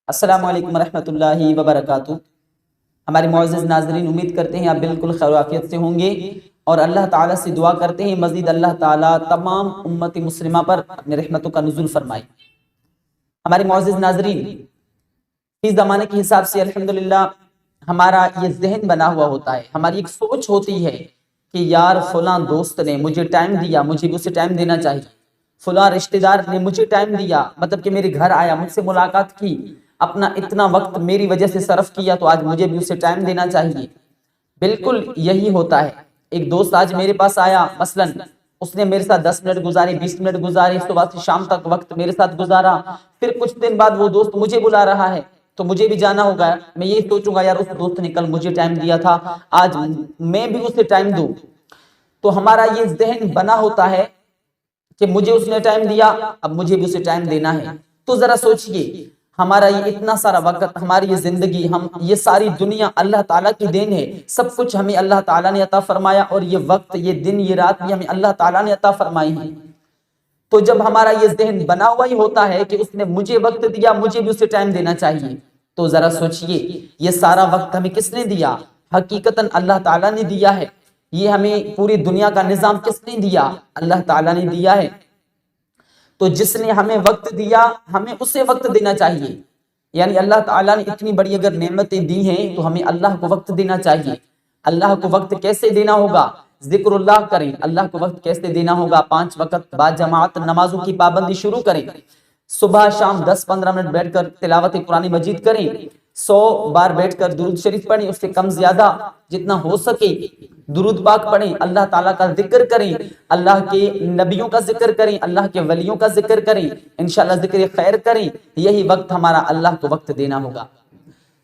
السلام علیکم ورحمۃ اللہ وبرکاتہ۔ ہمارے معزز ناظرین، امید کرتے ہیں آپ بالکل خیر و عافیت سے ہوں گے اور اللہ تعالیٰ سے دعا کرتے ہیں مزید اللہ تعالیٰ تمام امت مسلمہ پر اپنے رحمتوں کا نزول فرمائے۔ ہمارے معزز ناظرین، اس زمانے کے حساب سے الحمدللہ ہمارا یہ ذہن بنا ہوا ہوتا ہے، ہماری ایک سوچ ہوتی ہے کہ یار فلاں دوست نے مجھے ٹائم دیا، مجھے بھی اسے ٹائم دینا چاہیے، فلاں رشتہ دار نے مجھے ٹائم دیا، مطلب کہ میرے گھر آیا، مجھ سے ملاقات کی، اپنا اتنا وقت میری وجہ سے صرف کیا، تو آج مجھے بھی اسے ٹائم دینا چاہیے۔ بالکل یہی ہوتا ہے۔ ایک دوست آج میرے پاس آیا، مثلاً اس نے میرے ساتھ 10 منٹ گزارے، 20 منٹ گزارے، صبح سے شام تک وقت میرے ساتھ گزارا، پھر کچھ دن بعد وہ دوست مجھے بلا رہا ہے تو مجھے بھی جانا ہوگا۔ میں یہ سوچوں گا یار اس دوست نے کل مجھے ٹائم دیا تھا، آج میں بھی اسے ٹائم دوں۔ تو ہمارا یہ ذہن بنا ہوتا ہے کہ مجھے اس نے ٹائم دیا، اب مجھے بھی اسے ٹائم دینا ہے۔ تو ذرا سوچئے، ہمارا یہ اتنا سارا وقت، ہماری یہ زندگی، یہ ساری دنیا اللہ تعالیٰ کی دین ہے، سب کچھ ہمیں اللہ تعالیٰ نے عطا فرمایا، اور یہ وقت، یہ دن، یہ رات بھی ہمیں اللہ تعالیٰ نے عطا فرمائی ہیں۔ تو جب ہمارا یہ ذہن بنا ہوا ہی ہوتا ہے کہ اس نے مجھے وقت دیا، مجھے بھی اسے ٹائم دینا چاہیے، تو ذرا سوچئے یہ سارا وقت ہمیں کس نے دیا؟ حقیقتاً اللہ تعالیٰ نے دیا ہے۔ یہ ہمیں پوری دنیا کا نظام کس نے دیا؟ اللہ تعالیٰ نے دیا ہے۔ تو جس نے ہمیں وقت دیا، ہمیں اسے وقت دینا چاہیے۔ یعنی اللہ تعالیٰ نے اتنی بڑی اگر نعمتیں دی ہیں تو ہمیں اللہ کو وقت دینا چاہیے۔ اللہ کو وقت کیسے دینا ہوگا؟ ذکر اللہ کریں۔ اللہ کو وقت کیسے دینا ہوگا؟ 5 وقت با جماعت نمازوں کی پابندی شروع کریں۔ صبح شام 10-15 منٹ بیٹھ کر تلاوت قرآن مجید کریں، 100 بار بیٹھ کر درود شریف پڑھیں، اس سے کم زیادہ جتنا ہو سکے درود پاک پڑھیں، اللہ تعالیٰ کا ذکر کریں، اللہ کے نبیوں کا ذکر کریں، اللہ کے ولیوں کا ذکر کریں، انشاءاللہ ذکر خیر کریں۔ یہی وقت ہمارا اللہ کو وقت دینا ہوگا۔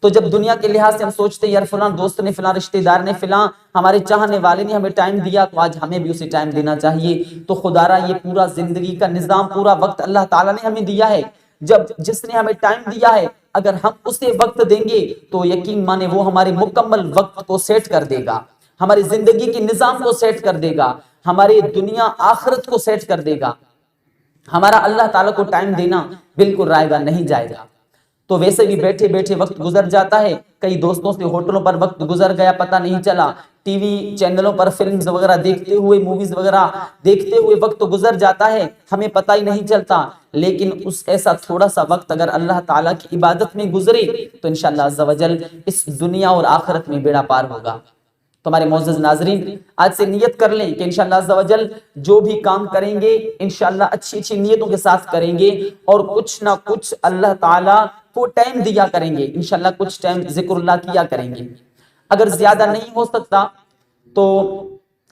تو جب دنیا کے لحاظ سے ہم سوچتے ہیں یار فلاں دوست نے، فلاں رشتہ دار نے، فلاں ہمارے چاہنے والے نے ہمیں ٹائم دیا، تو آج ہمیں بھی اسے ٹائم دینا چاہیے۔ تو خدا را یہ پورا زندگی کا نظام، پورا وقت اللہ تعالیٰ نے ہمیں دیا ہے۔ جب جس نے ہمیں ٹائم دیا ہے، اگر ہم اسے وقت دیں گے تو یقین مانے وہ ہمارے مکمل وقت کو سیٹ کر دے گا، ہماری زندگی کے نظام کو سیٹ کر دے گا، ہماری دنیا آخرت کو سیٹ کر دے گا۔ ہمارا اللہ تعالیٰ کو ٹائم دینا بالکل رائے گا نہیں جائے گا۔ تو ویسے بھی بیٹھے بیٹھے وقت گزر جاتا ہے، کئی دوستوں سے ہوٹلوں پر وقت گزر گیا پتہ نہیں چلا، ٹی وی چینلوں پر فلمز وغیرہ دیکھتے ہوئے، موویز وغیرہ دیکھتے ہوئے وقت گزر جاتا ہے، ہمیں پتہ ہی نہیں چلتا۔ لیکن اس ایسا تھوڑا سا وقت اگر اللہ تعالیٰ کی عبادت میں گزرے تو انشاءاللہ عز و جل اس دنیا اور آخرت میں بیڑا پار ہوگا۔ تو ہمارے معزز ناظرین، آج سے نیت کر لیں کہ انشاءاللہ عز و جل جو بھی کام کریں گے انشاءاللہ اچھی اچھی نیتوں کے ساتھ کریں گے، اور کچھ نہ کچھ اللہ تعالیٰ کو ٹائم دیا کریں گے، انشاءاللہ کچھ ٹائم ذکر اللہ کیا کریں گے۔ اگر زیادہ نہیں ہو سکتا تو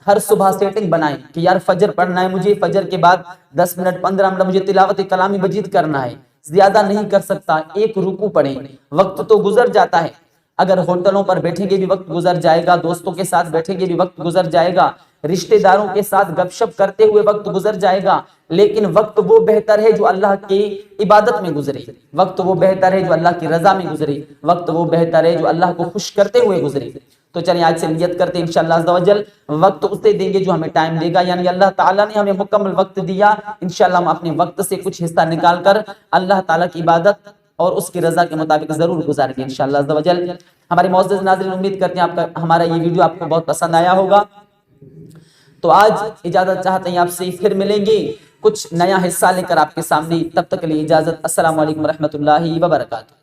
ہر صبح سیٹنگ بنائیں کہ یار فجر پڑھنا ہے مجھے، فجر کے بعد 10 منٹ 15 منٹ مجھے تلاوت کلام مجید کرنا ہے۔ زیادہ نہیں کر سکتا، ایک رکوع پڑھیں، وقت تو گزر جاتا ہے۔ اگر ہوٹلوں پر بیٹھیں گے بھی وقت گزر جائے گا، دوستوں کے ساتھ بیٹھیں گے بھی وقت گزر جائے گا، رشتہ داروں کے ساتھ گپ شپ کرتے ہوئے وقت گزر جائے گا، لیکن وقت وہ بہتر ہے جو اللہ کی عبادت میں گزرے، وقت وہ بہتر ہے جو اللہ کی رضا میں گزرے، وقت وہ بہتر ہے جو اللہ کو خوش کرتے ہوئے گزرے۔ تو چلیں آج سے نیت کرتے ہیں انشاءاللہ عز و جل وقت اسے دیں گے جو ہمیں ٹائم دے گا، یعنی اللہ تعالیٰ نے ہمیں مکمل وقت دیا، انشاءاللہ ہم اپنے وقت سے کچھ حصہ نکال کر اللہ تعالیٰ کی عبادت اور اس کی رضا کے مطابق ضرور گزاریں گے انشاءاللہ عز و جل۔ ہمارے معزز ناظرین، امید کرتے ہیں ہمارا یہ ویڈیو آپ کو بہت پسند آیا ہوگا۔ تو آج اجازت چاہتے ہیں آپ سے، پھر ملیں گے کچھ نیا حصہ لے کر آپ کے سامنے، تب تک کے لیے اجازت۔ السلام علیکم ورحمۃ اللہ وبرکاتہ۔